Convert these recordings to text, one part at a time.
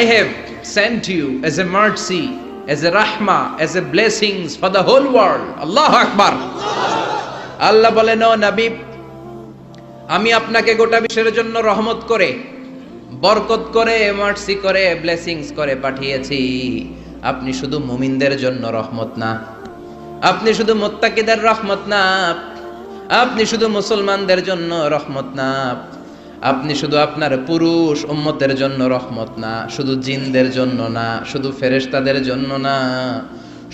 I have sent you as a mercy, as a rahmah, as a blessings for the whole world. Allahu Akbar. আল্লাহ বলেন, ও নবী, আমি আপনাকে গোটা বিশ্বের জন্য রহমত করে, বরকত করে, মার্সি করে, ব্লেসিংস করে পাঠিয়েছি। আপনি শুধু মুমিনদের জন্য রহমত না, আপনি শুধু মুত্তাকিদের রহমত না, আপনি শুধু মুসলমানদের জন্য রহমত না, আপনি শুধু আপনার পুরুষ উম্মতের জন্য রহমত না, শুধু জিনদের জন্য না, শুধু ফেরেশতাদের জন্য না,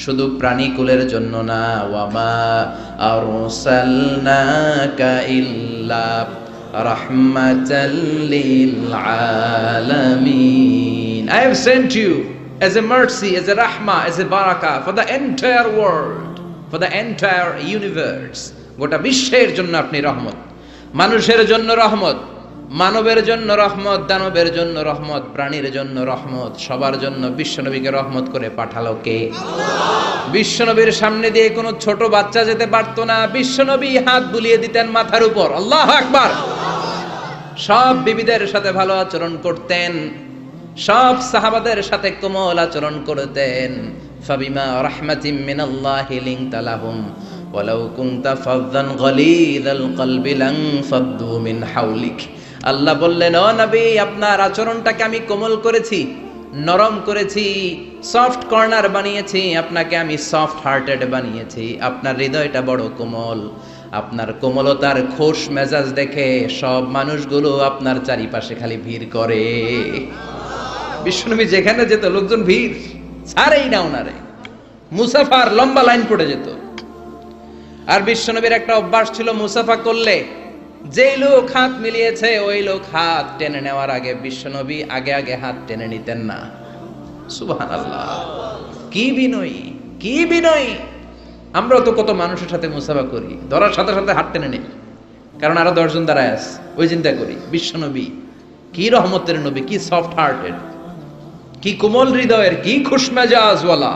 শুধু প্রাণীকুলের জন্য না। ওয়ামা আরসালনাকা ইল্লা রাহমাতাল লিল আলামিন। I have sent you as a mercy, as a rahmah, as a barakah for the entire world, for the entire universe. গোটা বিশ্বের জন্য আপনি রহমত, মানুষের জন্য রহমত, মানবের জন্য রহমত, দানবের জন্য রহমত, প্রাণীর জন্য রহমত, সবার জন্য বিশ্বনবীকে রহমত করে পাঠালো কে? বিশ্বনবীর সামনে দিয়ে কোনো ছোট বাচ্চা যেতে পারতো না, বিশ্বনবী হাত বুলিয়ে দিতেন মাথার উপর। আল্লাহু আকবার। সব বিবিদের সাথে ভালো আচরণ করতেন, সব সাহাবাদের সাথে কোমল আচরণ করতেন। ফাবিমা রাহমাতিম মিনাল্লাহি লিনতা লাহুম ওয়ালাউ কুনতা ফাযযান গালিযাল কলবি লানফাদ্দু মিন হাওলিক। আল্লাহ বললেন, ও নবী, আপনার আচরণটাকে আমি কোমল করেছি, নরম করেছি, সফট কর্নার বানিয়েছি, আপনাকে আমি সফট হার্টেড বানিয়েছি। আপনার হৃদয়টা বড় কোমল, আপনার কোমলতার খোশ মেজাজ দেখে সব মানুষগুলো আপনার চারিপাশে খালি ভিড় করে। বিশ্বনবী যেখানে যেত লোকজন ভিড় ছাড়েই না ওনারে, মুসাফার লম্বা লাইন পড়ে যেত। আর বিশ্বনবীর একটা অভ্যাস ছিল, মুসাফা করলে যেই লোক হাত মিলিয়েছে ওই লোক হাত টেনে নেওয়ার আগে বিশ্বনবী আগে আগে হাত টেনে নিতেন না। সুবহানাল্লাহ, কি বিনয়ী, কি বিনয়ী! আমরা তো কত মানুষের সাথে মুসাফা করি, ধরার সাথে সাথে হাত টেনে নেই, কারণ আরো 10 জন দাঁড়ায় আছে, ওই চিন্তা করি। বিশ্বনবী কি রহমতের নবী, কি সফট হার্টেড, কি কোমল হৃদয়ের, কি খুশমেজাজওয়ালা।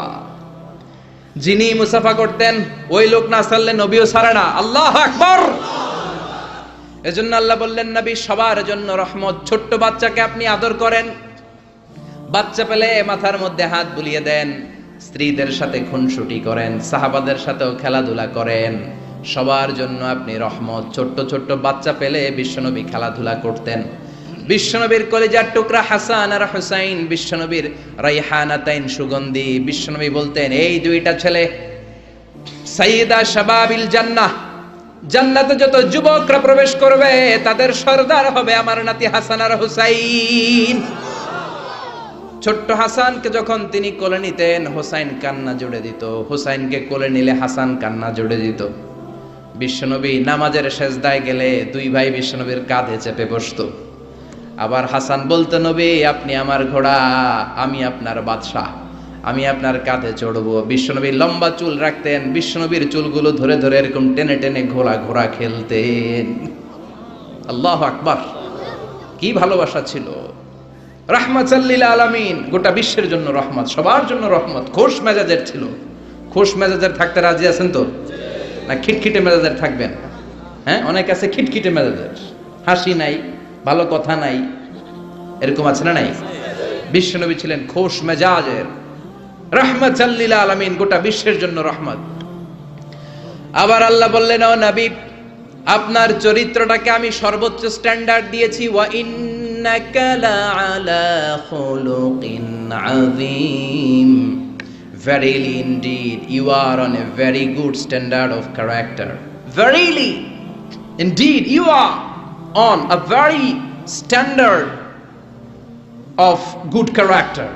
যিনি মুসাফা করতেন ওই লোক না ছাড়লে নবীও ছাড়ে না। আল্লাহু আকবার। এজন্য আল্লাহ বললেন, নবী সবার জন্য রহমত। ছোট্ট বাচ্চাকে আপনি আদর করেন, বাচ্চা পেলে মাথার মধ্যে হাত বুলিয়ে দেন, স্ত্রীদের সাথে খুনসুটি করেন, সাহাবাদের সাথেও খেলাধুলা করেন, সবার জন্য আপনি রহমত। ছোট্ট ছোট্ট বাচ্চা পেলে বিশ্বনবী খেলাধুলা করতেন। বিশ্বনবীর কলিজার টুকরা হাসান আর হুসাইন, বিশ্বনবীর রাইহানাতাইন সুগন্ধি। বিশ্বনবী বলতেন, এই দুইটা ছেলে সাইয়্যিদা শাবাবিল জান্নাহ, জান্নাতে যত যুবকরা প্রবেশ করবে তাদের সরদার হবে আমার নাতি হাসান আর হুসাইন। ছোট্ট হাসানকে যখন তিনি কোলে নিতেন হুসাইন কান্না জুড়ে দিত, হুসাইনকে কোলে নিলে হাসান কান্না জুড়ে দিত। বিশ্বনবী নামাজের সেজদায় গেলে দুই ভাই বিশ্বনবীর কাঁধে চেপে বসতো। আবার হাসান বলতো, নবী আপনি আমার ঘোড়া, আমি আপনার বাদশাহ, আমি আপনার কাঁধে চড়বো। বিশ্বনবী লম্বা চুল রাখতেন, বিশ্বনবীর চুলগুলো ধরে ধরে এরকম টেনে টেনে ঘোড়া ঘোড়া খেলতেন। আল্লাহু আকবার, কি ভালোবাসা ছিল! রাহমাতাল লিল আলামিন, গোটা বিশ্বের জন্য রহমত, সবার জন্য রহমত। খোশ মেজাজের ছিল। খোশ মেজাজের থাকতে রাজি আছেন তো? না খিটখিটে মেজাজের থাকবেন? হ্যাঁ, অনেক আছে খিটখিটে মেজাজের, হাসি নাই, ভালো কথা নাই, এরকম আছে না নাই? বিশ্বনবী ছিলেন খোশ মেজাজের, রাহমাতাল লিল আলামিন, গোটা বিশ্বের জন্য রহমত। আবার আল্লাহ বললেন, ও নবী আপনার চরিত্রটাকে আমি সর্বোচ্চ স্ট্যান্ডার্ড দিয়েছি। ওয়া ইন্নাকা লাআলা খুলুকিন আযীম। Verily indeed you are on a very good standard of character. Verily indeed you are on a very standard of good character.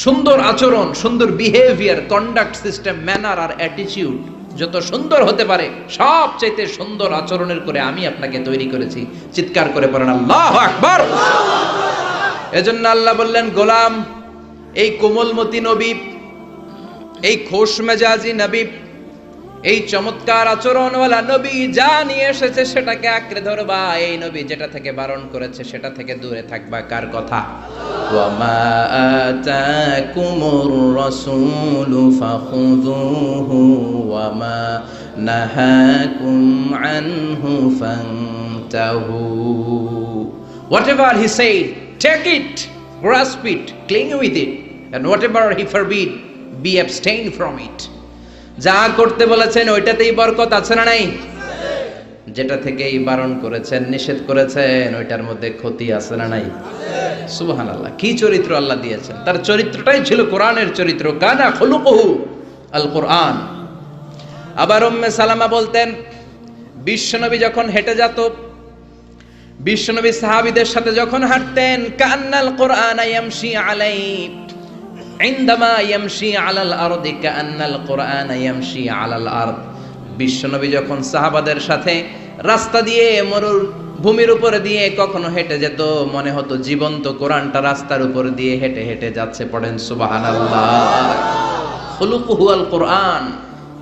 সুন্দর আচরণ, সুন্দর বিহেভিয়ার, কন্ডাক্ট সিস্টেম, ম্যানার আর অ্যাটিটিউড যত সুন্দর হতে পারে সবচাইতে সুন্দর আচরণের করে আমি আপনাকে তৈরি করেছি। চিৎকার করে পড়েন আল্লাহু আকবার। এজন্য আল্লাহ বললেন, গোলাম এই কোমলমতি নবী, এই খোশ মেজাজি নবী, এই চমৎকার আচরণওয়ালা নবী যা নিয়ে এসেছে সেটাকে আঁকড়ে ধরবা। এই নবী যেটা থেকে বারণ করেছে সেটা থেকে দূরে থাকবা। কার কথা? ওয়ামা আতাকুমুর রাসূলু ফাখুযুহু ওয়ামা নাহাকুম আনহু ফান্তাহু। Whatever he said, take it grasp it, cling with it, and whatever he forbid, be abstain from it. যা করতে বলেছেন ওইটাতেই বরকত আছে না নাই? যেটা থেকেই বারণ করেছেন, নিষেধ করেছেন, ওইটার মধ্যে ক্ষতি আছে না নাই? সুবহানাল্লাহ, কি চরিত্র আল্লাহ দিয়েছেন! তার চরিত্রটাই ছিল কোরআনের চরিত্র, কানা খুলুকুহু আল কোরআন। আবার উম্মে সালামা বলতেন, বিশ্বনবী যখন হেঁটে যেত, বিশ্বনবী সাহাবীদের সাথে যখন হাঁটতেন, কান্নাল কোরআন ইয়ামশি আলাইহি ইনদামা ইয়ামশি আলাল আরদি কান্নাল কোরআন ইয়ামশি আলাল আরদ। বিশ্বনবী যখন সাহাবাদের সাথে রাস্তা দিয়ে, মরুর ভূমির উপরে দিয়ে কখনো হেঁটে যেত, মনে হতো জীবন্ত কোরআনটা রাস্তার উপর দিয়ে হেঁটে হেঁটে যাচ্ছে। পড়েন সুবহানাল্লাহ। খুলুকুহু আল কোরআন,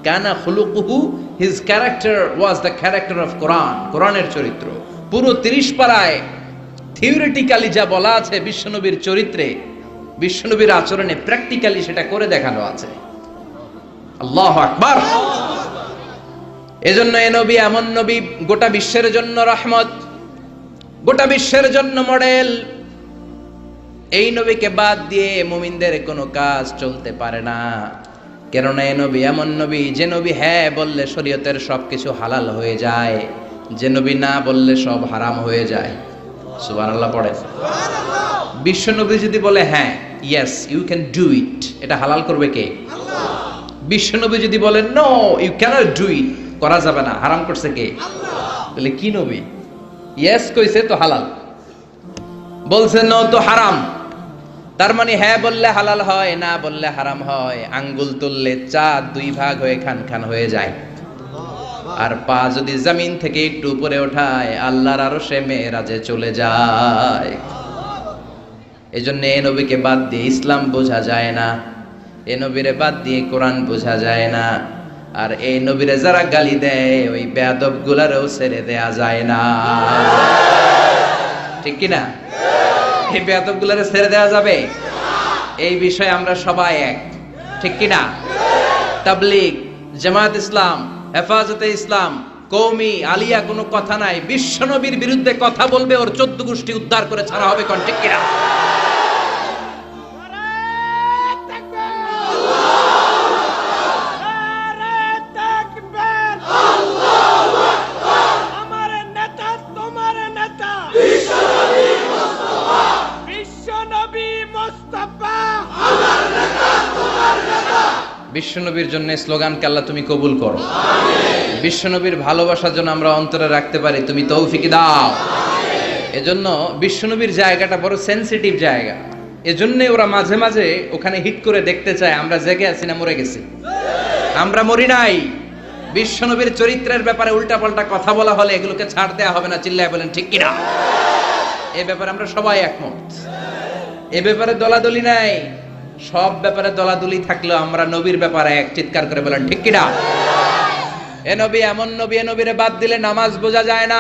কানা খুলুকুহু, his character was the character of Quran. কোরআনের চরিত্র পুরো 30 পারায় থিওরিটিক্যালি যা বলা আছে বিশ্বনবীর চরিত্রে, বিশ্বনবীর আচরণে, প্র্যাকটিক্যালি সেটা করে দেখানো আছে। আল্লাহু আকবার। এজন্য এই নবী এমন নবী, গোটা বিশ্বের জন্য রহমত, গোটা বিশ্বের জন্য মডেল। এই নবীকে বাদ দিয়ে মুমিনদের কোনো কাজ চলতে পারে না। কেননা এই নবী এমন নবী, যে নবী হ্যাঁ বললে শরীয়তের সবকিছু হালাল হয়ে যায়, যে নবী না বললে সব হারাম হয়ে যায়। সুবহানাল্লাহ পড়েন। বিশ্ব নবী যদি বলে হ্যাঁ, yes you can do it, এটা হালাল করবে কে? আল্লাহ। বিশ্ব নবী যদি বলে no you can't do it, করা যাবে না, হারাম করছে কে? আল্লাহ। বলে কি নবী? ইয়েস কইছে তো হালাল, বলছে নো তো হারাম। তার মানে হ্যাঁ বললে হালাল হয়, না বললে হারাম হয়। আঙ্গুল তুললে চাঁদ 2 ভাগ হয়ে খান খান হয়ে যায়, আর পা যদি জমিন থেকে একটু উপরে ওঠায় আল্লাহর আরশে মেরাজে চলে যায়। এজন্য এই নবীকে বাদ দিয়ে ইসলাম বোঝা যায় না, এই নবীরে বাদ দিয়ে কোরআন বোঝা যায় না। আর এই নবীরে যারা গালি দেয়, ওই বেয়াদব গুলারও ছেড়ে দেয়া যায় না। ঠিক কিনা? এই বেয়াদব গুলারে ছেড়ে দেওয়া যাবে? এই বিষয়ে আমরা সবাই এক, ঠিক কিনা? তাবলীগ, জামাত ইসলাম, হেফাজতে ইসলাম, কওমি, আলিয়া কোনো কথা নাই। বিশ্বনবীর বিরুদ্ধে কথা বলবে, ওর 14 গোষ্ঠী উদ্ধার করে ছাড়া হবে। কোন ঠিক কিনা? বিশ্বনবীর জন্য স্লোগানকে আল্লাহ তুমি কবুল করো। বিশ্বনবীর ভালোবাসার জন্য আমরা অন্তরে রাখতে পারি, তুমি তৌফিক দাও। এজন্য বিশ্বনবীর জায়গাটা বড় সেনসিটিভ জায়গা। এজন্য ওরা মাঝে মাঝে ওখানে হিট করে দেখতে চায় আমরা জেগে আছি না মরে গেছি। আমরা মরি নাই। বিশ্বনবীর চরিত্রের ব্যাপারে উল্টাপাল্টা কথা বলা হলে এগুলোকে ছাড় দেওয়া হবে না। চিল্লায় বলেন ঠিক কিনা? এ ব্যাপারে আমরা সবাই একমত। এ ব্যাপারে দলাদলি নাই। সব ব্যাপারে দলাদলি থাকলেও আমরা নবীর ব্যাপারে এক। চিৎকার করে বলেন ঠিক কিনা? এ নবী এমন নবী, এ নবীরে বাদ দিলে নামাজ বোঝা যায় না।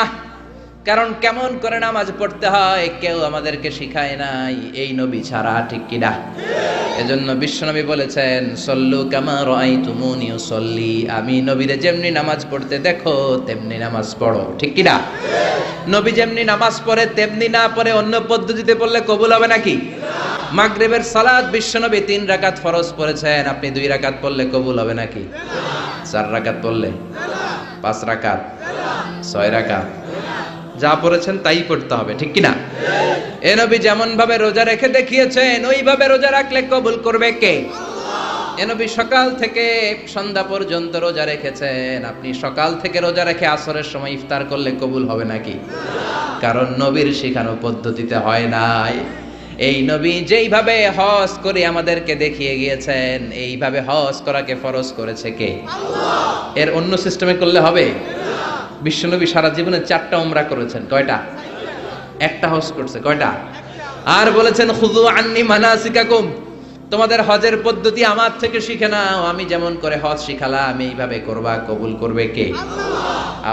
কারণ কেমন করে নামাজ পড়তে হয় কেউ আমাদেরকে শিখায় নাই এই নবী ছাড়া, ঠিক কিনা? এজন্য বিশ্বনবী বলেছেন, সল্লু কামা রাআইতুমুনি উসাল্লি, আমি নবীরে যেমনি নামাজ পড়তে দেখো তেমনি নামাজ পড়ো, ঠিক কিনা? নবী যেমনি নামাজ পড়ে তেমনি না পড়ে অন্য পদ্ধতিতে পড়লে কবুল হবে নাকি? মাগরিবের সালাত বিশ্বনবী 3 রাকাত ফরজ পড়েছেন, আপনি 2 রাকাত পড়লে কবুল হবে নাকি? 4 রাকাত পড়লে? 5 রাকাত? 6 রাকাত? যা পড়েছেন তাই পড়তে হবে, ঠিক কিনা? এ নবী যেমন ভাবে রোজা রেখে দেখিয়েছেন ওইভাবে রোজা রাখলে কবুল করবে কে? এ নবী সকাল থেকে সন্ধ্যা পর্যন্ত রোজা রেখেছেন, আপনি সকাল থেকে রোজা রেখে আসরের সময় ইফতার করলে কবুল হবে নাকি? কারণ নবীর শেখানো পদ্ধতিতে হয় নাই। এই নবী যেইভাবে হজ করে আমাদেরকে দেখিয়ে গিয়েছেন এইভাবে হজ করাকে ফরজ করেছে কে? আল্লাহ। এর অন্য সিস্টেমে করলে হবে? বিশ্বনবী সারা জীবনে 4টা উমরা করেছেন, কয়টা? একটা হজ করছে, কয়টা? আর বলেছেন খুযু আন্নী মানাসিকাকুম, তোমাদের হজের পদ্ধতি আমার থেকে শিখে নাও, আমি যেমন করে হজ শিখালাম এইভাবে করবা, কবুল করবে কে? আল্লাহ।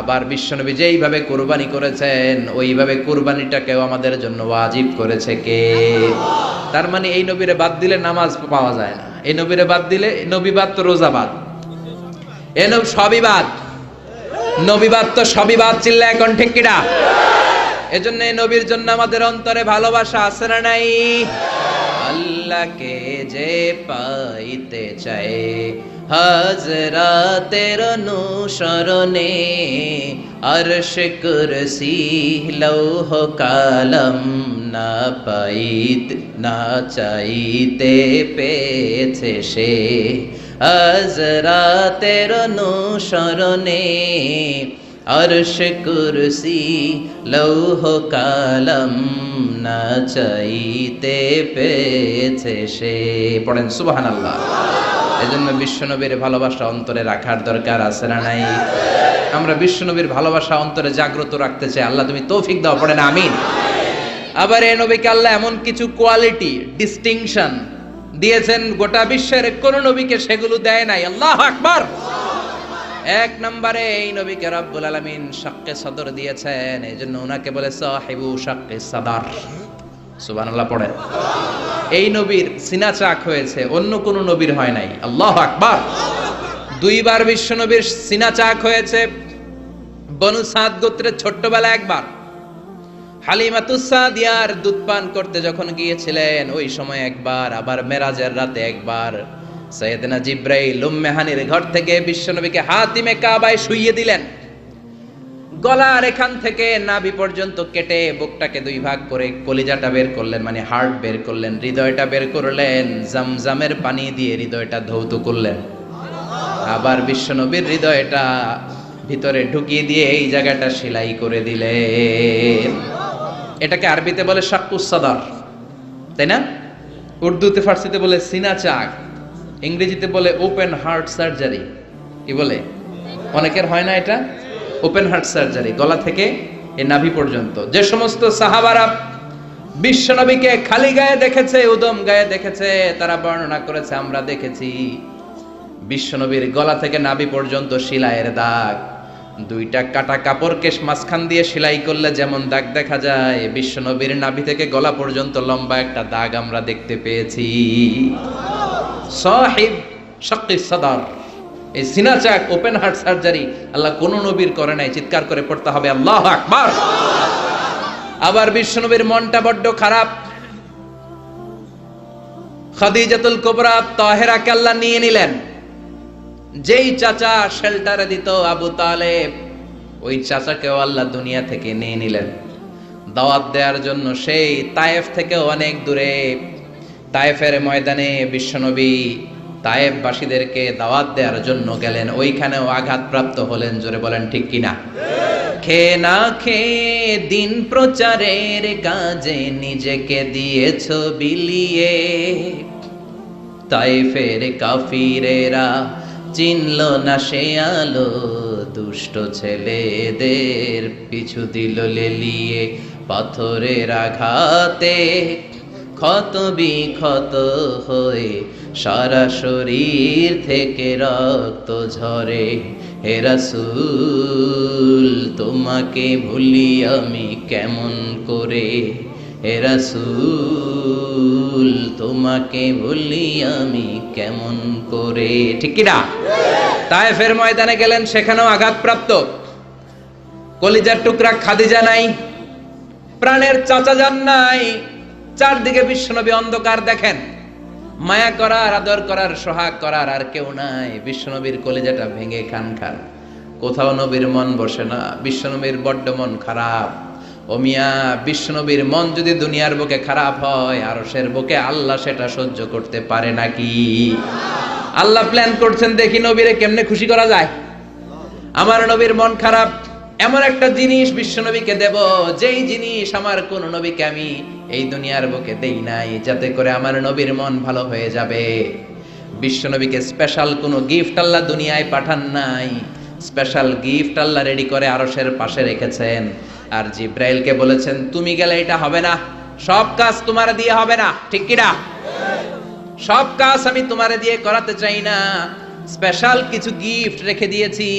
আবার বিশ্বনবী যেইভাবে কুরবানি করেছেন ওইভাবে কুরবানিটাকেও আমাদের জন্য ওয়াজিব করেছে কে? আল্লাহ। তার মানে এই নবীরে বাদ দিলে নামাজ পাওয়া যায় না। এই নবীরে বাদ দিলে, নবী বাদ তো রোজা বাদ, এ নবী সবই বাদ। নবী বাদ তো সবই বাদ। চিল্লা এখন ঠিক কিনা? এজন্য এই নবীর জন্য আমাদের অন্তরে ভালোবাসা আছে না নাই? আল্লাহকে যে পাইতে চায় হাজরাতের অনুসরণে, আরশ কুরসি লৌহ কালাম না পাইতে না চাইতে পেয়েছে সে। হাজরাতের অনুসরণে আরশ কুরসি লৌহ কালাম না চাইতে পেয়েছে সে। পড়েন সুবহানাল্লাহ। এজন্য বিশ্বনবীর ভালোবাসা অন্তরে রাখার দরকার আছে না নাই? আমরা বিশ্বনবীর ভালোবাসা অন্তরে জাগ্রত রাখতে চাই। আল্লাহ তুমি তৌফিক দাও, পড়েন আমিন। আবার এই নবীকে আল্লাহ এমন কিছু কোয়ালিটি, ডিস্টিংশন দিয়েছেন গোটা বিশ্বের কোন নবীকে সেগুলো দেয় নাই। আল্লাহু আকবার। এক নম্বরে এই নবীকে রব্বুল আলামিন শাক্কে সদর দিয়েছেন, এজন্য ওনাকে বলে সাহিবু শাক্কে সদর। সুবহানাল্লাহ পড়েন। এই নবীর সিনা চাক হয়েছে, অন্য কোন নবীর হয় নাই। আল্লাহু আকবার। দুইবার বিশ্ব নবীর সিনা চাক হয়েছে। বনু সাদ গোত্রের ছোট্টবেলা একবার হালিমাতুস সাদিয়ার দুধ পান করতে যখন গিয়েছিলেন ওই সময় একবার, আবার মেরাজের রাতে একবার সাইয়েদনা জিব্রাইল উম্মে হানির ঘর থেকে বিশ্বনবীকে হাতিমে কাবায় শুইয়ে দিলেন। গলার এখান থেকে নাভি পর্যন্ত কেটে বুকটাকে দুই ভাগ করে কলিজাটা বের করলেন, মানে হার্ট বের করলেন, হৃদয়টা বের করলেন, জামজামের পানি দিয়ে হৃদয়টা ধৌত করলেন। আবার বিশ্বনবীর হৃদয়টা ভিতরে ঢুকিয়ে দিয়ে এই জায়গাটা সেলাই করে দিলেন। এটাকে আরবিতে বলে শাক্কুস সাদর, তাই না? উর্দুতে ফার্সিতে বলে সিনা চাক, ইংরেজিতে বলে ওপেন হার্ট সার্জারি। কি বলে? অনেকের হয় না এটা, ওপেন হার্ট সার্জারি, গলা থেকে এই নাভি পর্যন্ত। যে সমস্ত সাহাবারা বিশ্বনবীকে খালি গায়ে দেখেছে, উদম গায়ে দেখেছে, তারা বর্ণনা করেছে আমরা দেখেছি বিশ্বনবীর গলা থেকে নাভি পর্যন্ত সেলাইয়ের দাগ। দুইটা কাটা কাপড়কে মাঝখান দিয়ে সেলাই করলে যেমন দাগ দেখা যায়, বিশ্বনবীর নাভি থেকে গলা পর্যন্ত লম্বা একটা দাগ আমরা দেখতে পেয়েছি। সাহিব শাক্কিস সদর, এই সিনা চাক, ওপেন হার্ট সার্জারি আল্লাহ কোন নবীর করে নাই। চিৎকার করে পড়তে হবে আল্লাহু আকবার। আবার বিশ্বনবীর মনটা বড্ড খারাপ। খাদিজাতুল কুবরা তাহেরাকে আল্লাহ নিয়ে নিলেন। যেই চাচা শেল্টারে দিত আবু তালেব, ওই চাচাকেও আল্লাহ দুনিয়া থেকে নিয়ে নিলেন দাওয়াত দেওয়ার জন্য। সেই তায়েফ থেকে অনেক দূরে তায়েফের ময়দানে বিশ্বনবী তায়েফবাসীদেরকে দাওয়াত দেওয়ার জন্য গেলেন। ওইখানেও আঘাতপ্রাপ্ত হলেন। জোরে বলেন ঠিক কিনা? খেয়ে না খেয়ে দিন প্রচারের কাজে নিজেকে দিয়েছ বিলিয়ে, তায়েফের কাফিরেরা চিনল না সে আলো, দুষ্ট ছেলেদের পিছু দিল লেলিয়ে। পাথরের আঘাতে ক্ষত বিক্ষত হয়ে সারা শরীর থেকে রক্ত ঝরে। হে রাসূল তোমাকে ভুলি আমি কেমন করে, হে রাসূল তোমাকে ভুলি আমি কেমন করে। ঠিক কি না? তায়েফের ময়দানে গেলেন, সেখানেও আঘাতপ্রাপ্ত। কলিজার টুকরা খাদিজা নাই, প্রাণের চাচা যান নাই। চারদিকে বিশ্বনবী অন্ধকার দেখেন। মায়া করার, আদর করার, সোহাগ করার আর কেউ নাই। বিশ্বনবীর কলিজাটা ভেঙে খান খান। কোথাও নবীর মন বসে না। বিশ্বনবীর বড্ড মন খারাপ। ও মিয়া, বিশ্বনবীর মন যদি দুনিয়ার বুকে খারাপ হয়, আরশের বুকে আল্লাহ সেটা সহ্য করতে পারে নাকি? আল্লাহ প্ল্যান করছেন, দেখি নবীরে কেমনে খুশি করা যায়। আমার নবীর মন খারাপ, এমন একটা জিনিস বিশ্বনবীকে দেব, যেই জিনিস আমার কোন নবীকে আমি এই দুনিয়ার বুকে দেই নাই, যাতে করে আমার নবীর মন ভালো হয়ে যাবে। বিশ্বনবীকে স্পেশাল কোনো গিফট আল্লাহ দুনিয়ায় পাঠান নাই। স্পেশাল গিফট আল্লাহ রেডি করে আরশের পাশে রেখেছেন। আর জিব্রাইলকে বলেছেন, তুমি গেলে এটা হবে না, সব কাজ তোমার দিয়ে হবে না। ঠিক কি না? সব কাজ আমি তোমারে দিয়ে করাতে চাই না। স্পেশাল কিছু গিফট রেখে দিয়েছি,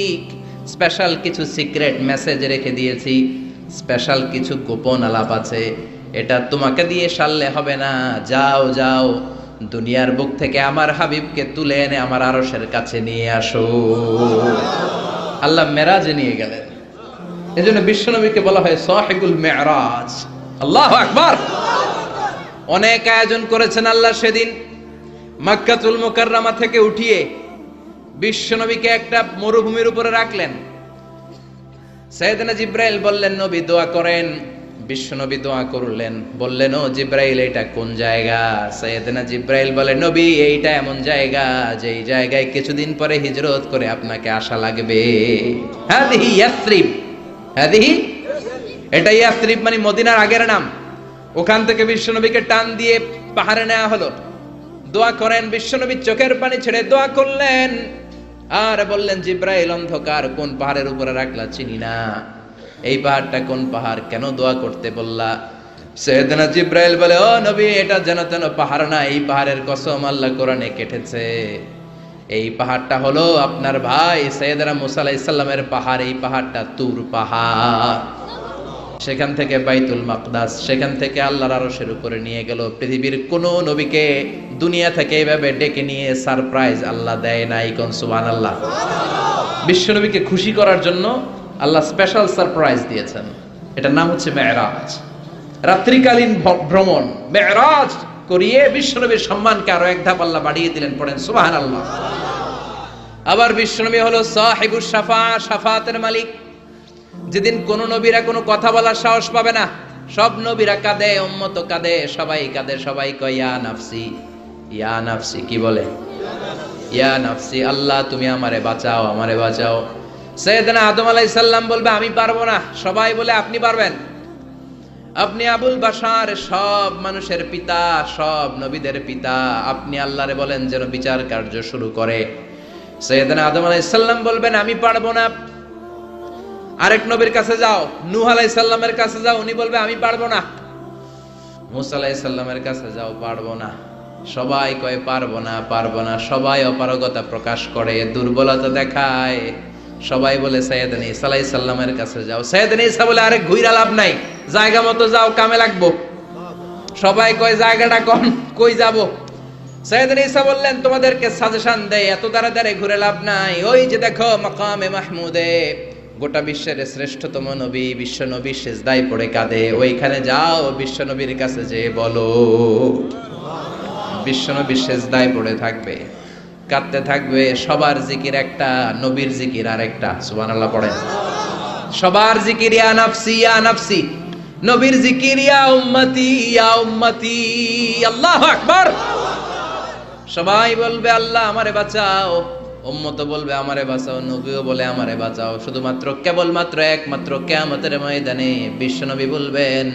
স্পেশাল কিছু সিক্রেট মেসেজ রেখে দিয়েছি, স্পেশাল কিছু গোপন আলাপ আছে, এটা তোমাকে দিয়ে সারলে হবে না। যাও যাও, দুনিয়ার বুক থেকে আমার হাবিবকে তুলে এনে আমার আরশের কাছে নিয়ে আসো। আল্লাহ মেরাজে নিয়ে গেলেন। এজন্য বিশ্বনবীকে বলা হয় সাহিবুল মিরাজ। আল্লাহু আকবার। অনেক আয়োজন করেছেন আল্লাহ সেদিন মক্কাতুল মুকাররমা থেকে উঠিয়ে বিশ্বনবীকে একটা মরুভূমির উপরে রাখলেন। সাইয়েদনা জিব্রাইল বললেন নবী দোয়া করেন। বিশ্বনবী দোয়া করলেন, বললেন ও জিব্রাইল এটা কোন জায়গা? সাইয়েদনা জিব্রাইল বলে নবী এইটা এমন জায়গা যেই জায়গায় কিছুদিন পরে হিজরত করে আপনাকে আসা লাগবে। হাদিহি ইয়াসরিব, হাদিহি এটা ইয়াসরিব মানে মদিনার আগের নাম। ওখান থেকে বিশ্বনবীকে টান দিয়ে পাহাড়ে নেওয়া হলো। দোয়া করেন, বিশ্বনবী চোখের পানি ছেড়ে দোয়া করলেন আর বললেন জিব্রাইল অন্ধকার কোন পাহাড়ের উপরে রাখলা চিনি না, এই পাহাড়টা কোন পাহাড়, কেন দোয়া করতে বললা? সাইয়েদনা জিব্রাইল বলে ও নবী এটা যেন তেন পাহাড় না, এই পাহাড়ের কসম আল্লাহ কোরআনে কেটেছে। এই পাহাড়টা হলো আপনার ভাই সাইয়েদনা মুসা আলাইহিস সালামের পাহাড়। এই পাহাড়টা তুর পাহাড়। সেখান থেকে বাইতুল মাকদাস, সেখান থেকে আল্লাহর আরশের উপরে নিয়ে গেল। পৃথিবীর কোন নবীকে দুনিয়া থেকে এইভাবে ডেকে নিয়ে সারপ্রাইজ আল্লাহ দেয় নাই। কোন সুবহানাল্লাহ। বিশ্ব নবীকে খুশি করার জন্য আল্লাহ স্পেশাল সারপ্রাইজ দিয়েছেন। এটার নাম হচ্ছে মেরাজ, রাত্রিকালীন ভ্রমণ। মেরাজ করিয়ে বিশ্বনবীর সম্মানকে আরো এক ধাপ আল্লাহ বাড়িয়ে দিলেন। পড়েন সুবহানাল্লাহ। আবার বিশ্বনবী হলো সাহিবুশ শাফা, শাফাতের মালিক। যেদিন কোন নবীরা কোনো কথা বলার সাহস পাবে না, সব নবীরা কাঁদে, উম্মত কাঁদে, সবাই কাঁদে, সবাই কয় ইয়া নাফসি, ইয়া নাফসি। কি বলে? ইয়া নাফসি, আল্লাহ তুমি আমারে বাঁচাও, আমারে বাঁচাও। সাইয়েদনা আদম আলাইহিস সালাম বলবে আমি পারবো না, সবাই বলে আপনি পারবেন। আপনি আবুল বাশার, সব মানুষের পিতা, সব নবীদের পিতা, আপনি আল্লাহরে বলেন যেন বিচার কার্য শুরু করে। সাইয়েদনা আদম আলাইহিস সালাম বলবেন আমি পারবো না। আরেক নবীর কাছে যাও, নূহ আলাইহিস সালামের কাছে যাও, উনি বলবে আমি পারবো না। মুসা আলাইহিস সালামের কাছে যাও, পারবো না। সবাই কয় পারবো না, পারবো না। সবাই অপারগতা প্রকাশ করে, দুর্বলতা দেখায়। সবাই বলে সাইয়েদনা ঈসা আলাইহিস সালামের কাছে যাও। সাইয়েদনা ঈসা বলে আরে ঘুইরা লাভ নাই, জায়গা মতো যাও, কামে লাগবো। সবাই কয় জায়গাটা কোন, কই যাব? সাইয়েদনা ঈসা বললেন তোমাদেরকে সাজেশন দেই, এত তাড়াতাড়ি ঘুরে লাভ নাই। ওই যে দেখো মাকামে মাহমুদে, গোটা বিশ্বের শ্রেষ্ঠতম নবী, বিশ্ব নবী সিজদায় পড়ে কাঁদে, ওইখানে যাও, বিশ্ব নবীর কাছে যে বলো। বিশ্ব নবী সিজদায় পড়ে থাকবে, কাঁদতে থাকবে। সবার জিকির একটা, নবীর জিকির আরেকটা। সুবহানাল্লাহ পড়েন। সবার জিকির ইয়া নাফসি, ইয়া নাফসি। নবীর জিকির ইয়া উম্মতি, ইয়া উম্মতি। আল্লাহু আকবার। সবাই বলবে আল্লাহ আমারে বাঁচাও, উম্মত বলবে আমারে বাঁচাও, নবীও বলে আমারে বাঁচাও। শুধুমাত্র কেবলমাত্র একমাত্র কিয়ামতের ময়দানে বিশ্বনবী বলবেন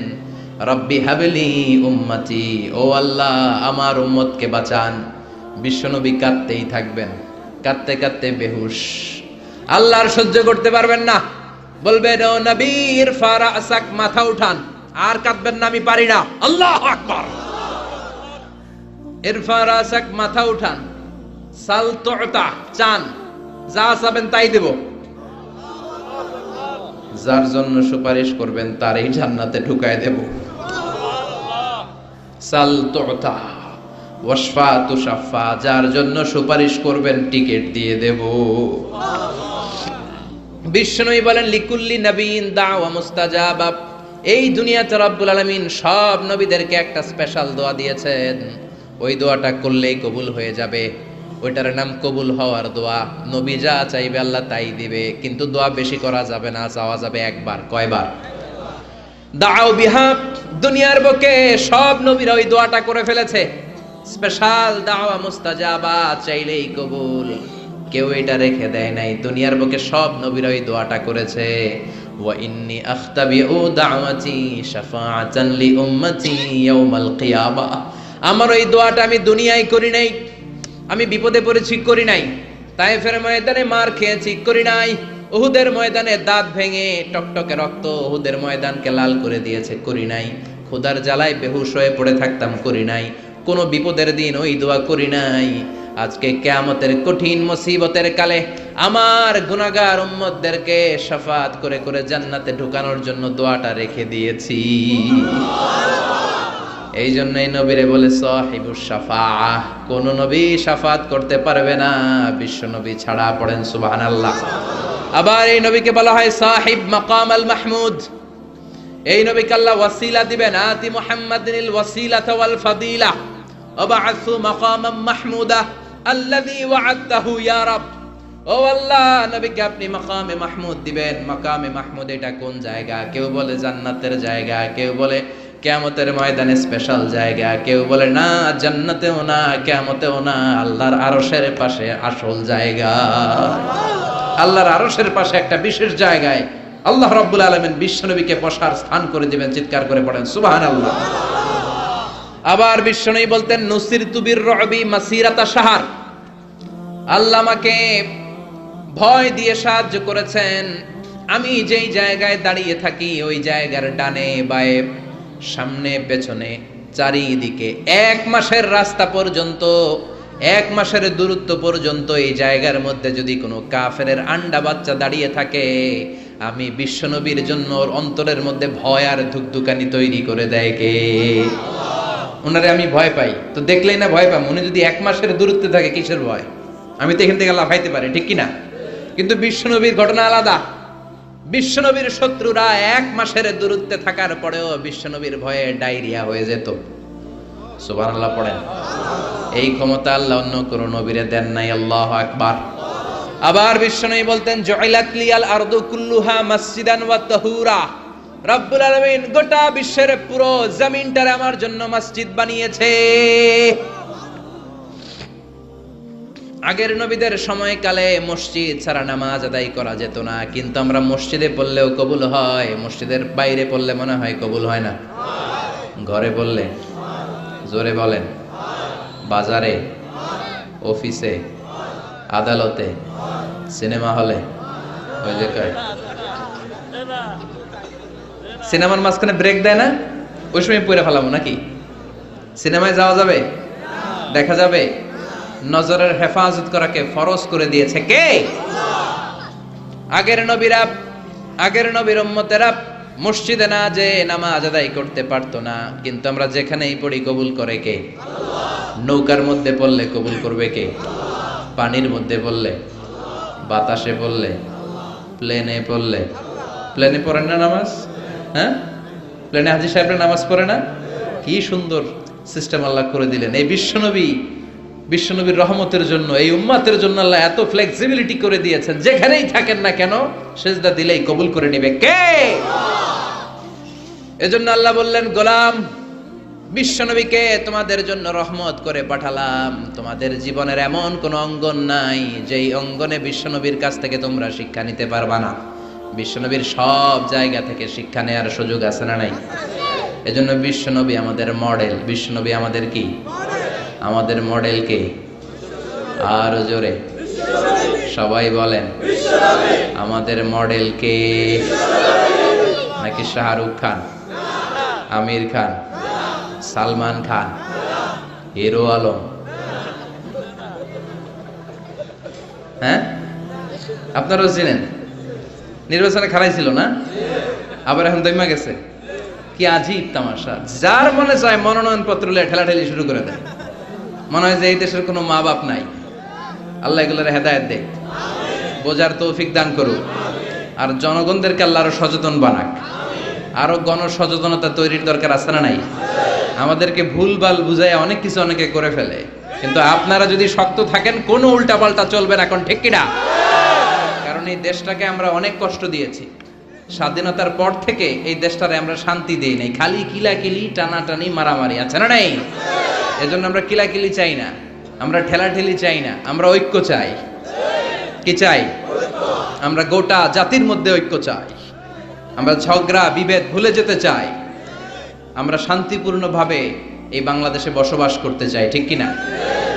রব্বি হাবলি উম্মতি, ও আল্লাহ আমার উম্মতকে বাঁচান। বিশ্বনবী কাঁদতেই থাকবেন, কাঁদতে কাঁদতে বেহুশ। আল্লাহ আর সহ্য করতে পারবেন না, বলবেন ও নবী ইরফা রাসাক, মাথা উঠান। আর কাঁদবেন না, আমি পারি না। আল্লাহু আকবার। ইরফা রাসাক, মাথা উঠান। সাল তুতা, চান, যা চাবেন তাই দেব। যার জন্য সুপারিশ করবেন তারই জান্নাতে ঢুকায় দেব। সাল তুতা ওয়াশফা তুশাফা, যার জন্য সুপারিশ করবেন টিকেট দিয়ে দেব। বিশ্বনবী বলেন লিকুল্লি নবীন দাওয়া মুস্তাজাবা। এই দুনিয়াতে রব্বুল আলামিন সব নবীদেরকে একটা স্পেশাল দোয়া দিয়েছেন। ওই দোয়াটা করলেই কবুল হয়ে যাবে। ওইটার নাম কবুল হওয়ার দোয়া। নবী যা চাইবে আল্লাহ তাই দিবে, কিন্তু দোয়া বেশি করা যাবে না, চাওয়া যাবে একবার। কয়বার? দাও বিহা। দুনিয়ার বুকে সব নবীরা ওই দোয়াটা করে ফেলেছে। স্পেশাল দাওয়া মুস্তাজাবা, চাইলেই কবুল। কেউ এটা রেখে দেয় নাই। দুনিয়ার বুকে সব নবীরা ওই দোয়াটা করেছে। ওয়া ইন্নী আখতাবিউ দাওয়াতি শাফাআতান লি উম্মতি ইয়াউমাল কিয়ামা। আমার ওই দোয়াটা আমি দুনিয়ায় করি নাই, আমি বিপদে পড়েছি করি নাই, তায়েফের ময়দানে মার খেয়েছি করি নাই, উহুদের ময়দানে দাঁত ভেঙে টকটকে রক্ত উহুদের ময়দানকে লাল করে দিয়েছে করি নাই, ক্ষুধার জ্বালায় বেহুশ হয়ে পড়ে থাকতাম করি নাই, কোন বিপদের দিন ওই দোয়া করি নাই। আজকে কিয়ামতের কঠিন মুসিবতের কালে আমার গুনাহগার উম্মতদেরকে শাফাত করে করে জান্নাতে ঢুকানোর জন্য দোয়াটা রেখে দিয়েছি। এই জন্যই নবীরে বলে সাহিবুশ শাফাআহ। কোন নবী শাফাত করতে পারবে না বিশ্ব নবী ছাড়া। পড়েন সুবহানাল্লাহ। আবার এই নবীকে বলা হয় সাহিব মাকাম আল মাহমুদ। এই নবীকে আল্লাহ ওয়াসিলা দিবেন, আতি মুহাম্মাদিনিল ওয়াসিলাতা ওয়াল ফাদিলা ওয়াবআসু মাকামাম মাহমুদা আল্লাযী ওয়া'আদতাহু ইয়া রাব। ও আল্লাহ, নবীকে আপনি মাকামে মাহমুদ দিবেন। মাকামে মাহমুদ এটা কোন জায়গা? কেউ বলে জান্নাতের জায়গা, কেউ বলে কিয়ামতের ময়দানে স্পেশাল জায়গা, কেউ বলে না জান্নাতেও না কিয়ামতেও না, আল্লাহর আরশের পাশে আসল জায়গা। আল্লাহর আরশের পাশে একটা বিশেষ জায়গায় আল্লাহ রাব্বুল আলামিন বিশ্বনবীকে বসার স্থান করে দিবেন। চিৎকার করে পড়েন সুবহানাল্লাহ। আবার বিশ্বনবী বলতেন নুসিরতু বির-রু'বি মাসিরাতা শাহর। আল্লাহ আমাকে ভয় দিয়ে সাহায্য করেছেন। আমি যেই জায়গায় দাঁড়িয়ে থাকি ওই জায়গার ডানে বায়ে সামনে পেছনে চারিদিকে 1 মাসের রাস্তা পর্যন্ত, 1 মাসের দূরত্ব পর্যন্ত এই জায়গার মধ্যে যদি কোনো কাফেরের আন্ডা বাচ্চা দাঁড়িয়ে থাকে, আমি বিশ্বনবীর জন্য ওর অন্তরের মধ্যে ভয় আর ধুকধুকানি তৈরি করে দেয় কে? ওনারে আমি ভয় পাই, তো দেখলেই না ভয় পাম। উনি যদি 1 মাসের দূরত্বে থাকে কিসের ভয়? আমি তো এখান থেকে লাফাইতে পারি, ঠিক কিনা? কিন্তু বিশ্বনবীর ঘটনা আলাদা। বিশ্বনবীর শত্রুরা 1 মাসের দূরত্বে থাকার পরেও বিশ্বনবীর ভয়ে ডায়রিয়া হয়ে যেত। সুবহানাল্লাহ পড়েন। এই ক্ষমতা আল্লাহ অন্য কোন নবীরে দেন নাই। আল্লাহু আকবার। আবার বিশ্বনবী বলতেন জুইলাত লিয়াল আরদু কুল্লুহা মাসজিদান ওয়া তাহুরা। রব্বুল আলামিন গোটা বিশ্বের পুরো জমিনটারে আমার জন্য মসজিদ বানিয়েছে। আগের নবীদের সময়কালে মসজিদ ছাড়া নামাজ আদায় করা যেত না, কিন্তু আমরা মসজিদে পড়লেও কবুল হয়, মসজিদের বাইরে পড়লে মনে হয় কবুল হয় না? ঘরে পড়লে জোরে বলেন, বাজারে, অফিসে, আদালতে, সিনেমা হলে, ওই জায়গায় সিনেমার মাঝখানে ব্রেক দেয় না, ওই সময় পড়ে ফেলাবো নাকি? সিনেমায় যাওয়া যাবে? দেখা যাবে? নজরের হেফাজত করাকে ফরজ করে দিয়েছে কে? আগের নবীরা, আগের নবীর উম্মতেরা মসজিদে না যে নামাজ আদায় করতে পারতো না, কিন্তু আমরা যেখানেই পড়ি কবুল করে কে? নৌকার মধ্যে পড়লে কবুল করবে কে? পানির মধ্যে পড়লে, বাতাসে পড়লে, প্লেনে পড়লে। প্লেনে পড়েন না নামাজ? হ্যাঁ, প্লেনে হাজী সাহেবরা নামাজ পড়ে না? কি সুন্দর সিস্টেম আল্লাহ করে দিলেন। এই বিশ্বনবীর রহমতের জন্য, এই উম্মাতের জন্য আল্লাহ এত ফ্লেক্সিবিলিটি করে দিয়েছেন, যেখানেই থাকেন না কেন সেজদা দিলেই কবুল করে নেবে কে? এজন্য আল্লাহ বললেন গোলাম, বিশ্বনবীকে তোমাদের জন্য রহমত করে পাঠালাম। তোমাদের জীবনের এমন কোন অঙ্গন নাই যেই অঙ্গনে বিশ্বনবীর কাছ থেকে তোমরা শিক্ষা নিতে পারবা না। বিশ্বনবীর সব জায়গা থেকে শিক্ষা নেওয়ার সুযোগ আছে না নাই? এজন্য বিশ্বনবী আমাদের মডেল। বিশ্বনবী আমাদের কি? আমাদের মডেল কে? আর জোরে সবাই বলেন, আমাদের মডেল কে? নাকি শাহরুখ খান, আমির খান, সালমান খান, হিরো আলম? হ্যাঁ, আপনারাও চিনেন। নির্বাচনে খারাইছিল না, আবার এখন দইমা গেছে। কি আজীব তামাশা! যার মনে চায় মনোনয়ন পত্র নিয়ে ঠেলাঠেলি শুরু করে দেয়। মনে হয় যে এই দেশের কোনো মা বাপ নাই। আল্লাহ এগুলোর হেদায়েত দেয়, বোঝার তৌফিক দান করুক, আর জনগণদেরকে আল্লাহ আরো সচেতন বানাক। আরো গণসচেতনতা তৈরির দরকার আছে না নাই? আমাদেরকে ভুলভাল বুঝায় অনেক কিছু অনেকে করে ফেলে, কিন্তু আপনারা যদি শক্ত থাকেন কোনো উল্টাপাল্টা চলবে না। এখন ঠিক কিনা? কারণ এই দেশটাকে আমরা অনেক কষ্ট দিয়েছি। স্বাধীনতার পর থেকে এই দেশটারে আমরা শান্তি দিই নাই, খালি কিলাকিলি, টানাটানি, মারামারি, আছে না নাই? এজন্য আমরা কিলাকিলি চাই না, আমরা ঠেলাঠেলি চাই না, আমরা ঐক্য চাই। কি চাই? আমরা গোটা জাতির মধ্যে ঐক্য চাই। আমরা ঝগড়া বিভেদ ভুলে যেতে চাই। আমরা শান্তিপূর্ণভাবে এই বাংলাদেশে বসবাস করতে চাই, ঠিক কিনা?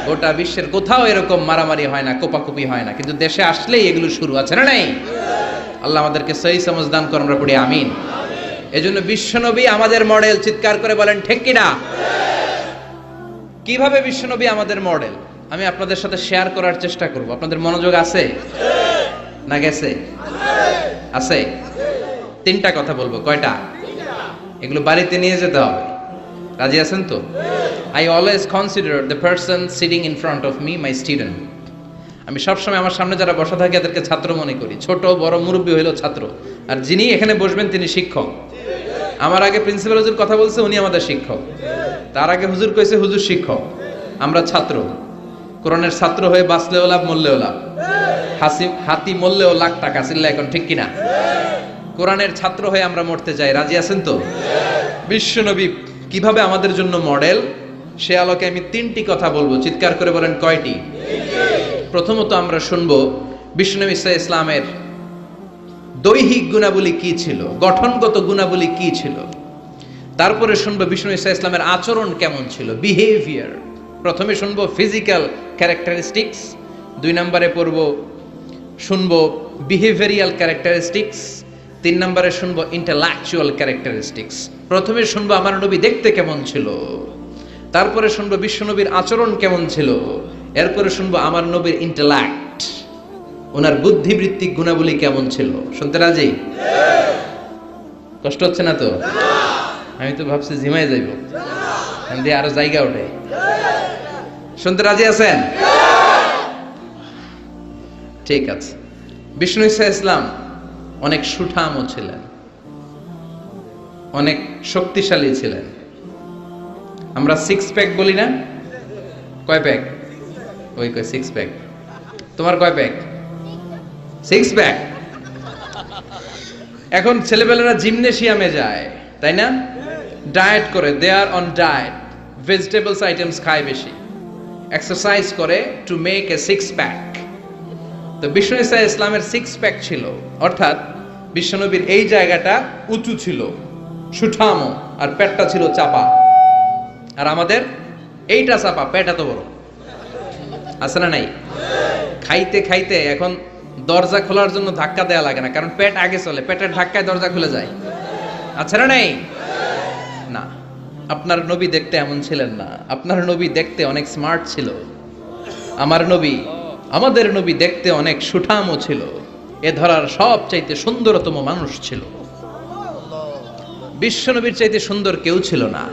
গোটা বিশ্বের কোথাও এরকম মারামারি হয় না, কোপাকুপি হয় না, কিন্তু দেশে আসলেই এগুলো শুরু, আছে না নাই? আল্লাহ আমাদেরকে সহি সমঝ দান করুন, আমরা পড়ি আমিন। এজন্য বিশ্বনবী আমাদের মডেল। চিৎকার করে বলেন ঠিক কিনা? কিভাবে বিশ্বনবী আমাদের মডেল আমি আপনাদের সাথে শেয়ার করার চেষ্টা করব। আপনাদের মনোযোগ আছে না গেছে? আছে। 3টা কথা বলবো। কয়টা? এগুলো বাড়িতে নিয়ে যেতে হবে। রাজি আছেন তো? I always consider the person sitting in front of me my student. আমি সবসময় আমার সামনে যারা বসা থাকে এদেরকে ছাত্র মনে করি, ছোট বড় মুরব্বী হইলেও ছাত্র। আর যিনি এখানে বসবেন তিনি শিক্ষক। আমার আগে প্রিন্সিপাল হুজুর কথা বলছে, উনি আমাদের শিক্ষক। তার আগে হুজুর কইছে, হুজুর শিক্ষক। আমরা ছাত্র। কোরআনের ছাত্র হয়ে বাঁচলেও লাভ, মরলেও লাভ। হাতি মরলেও লাখ টাকা, চিল্লা এখন ঠিক কিনা? কোরআনের ছাত্র হয়ে আমরা মরতে চাই, রাজি আছেন তো? বিশ্বনবী কিভাবে আমাদের জন্য মডেল, সে আলোকে আমি 3টি কথা বলবো। চিৎকার করে বলেন কয়টি? প্রথমত আমরা শুনবো বিশ্বনবী ইসলামের দৈহিক গুণাবলী কি ছিল, গঠনগত গুণাবলী কি ছিল। তারপরে শুনবো বিষ্ণু ইসলামের আচরণ কেমন ছিল, বিহেভিয়ার। প্রথমে শুনবো ফিজিক্যাল ক্যারেক্টারিস্টিক্স, 2 নম্বরে শুনবো বিহেভিয়ারিয়াল ক্যারেক্টারিস্টিক্স, 3 নম্বরে শুনবো ইন্টেলেকচুয়াল ক্যারেক্টারিস্টিক্স। প্রথমে শুনবো আমার নবী দেখতে কেমন ছিল, তারপরে শুনবো বিশ্বনবীর আচরণ কেমন ছিল, এরপরে শুনবো আমার নবীর ইন্টেলেক্ট, ওনার বুদ্ধিবৃত্তিক গুণাবলী কেমন ছিল। শুনতে রাজি? কষ্ট হচ্ছে না তো? আমি তো ভাবছি ঝিমাই যাইব, দিয়ে আরো জায়গা ওঠে। শুনতে রাজি আছেন? ঠিক আছে। বিষ্ণু ইসলাম অনেক সুঠামও ছিলেন, অনেক শক্তিশালী ছিলেন। আমরা 6 প্যাক বলি না? কয় প্যাক? ওই কয় 6 প্যাক। তোমার কয় প্যাক? 6 প্যাক। এখন ছেলেবেলারা জিমনেশিয়ামে যায়, তাই না? ডায়েট করে, দে আর অন ডায়েট, ভেজিটেবলস আইটেমস খায় বেশি, এক্সারসাইজ করে টু মেক এ 6 প্যাক। তো বিষ্ণু ইসলামের 6 প্যাক ছিল, অর্থাৎ বিশ্বনবীর এই জায়গাটা উঁচু ছিল, সুঠামো, আর পেটটা ছিল চাপা। আর আমাদের এইটা চাপা, পেট এত বড়। আছে না নাই? খাইতে খাইতে এখন দরজা খোলার জন্য ধাক্কা দেয়া লাগে না, কারণ পেট আগে চলে, পেটের ধাক্কায় দরজা খুলে যায়। আছে না নাই? না, আপনার নবী দেখতে এমন ছিলেন না। আপনার নবী দেখতে অনেক স্মার্ট ছিল। আমাদের নবী দেখতে অনেক সুঠামও ছিল। এ ধরার সবচাইতে সুন্দরতম মানুষ ছিল। বিশ্বনবীর চাইতে সুন্দর কেউ ছিল না।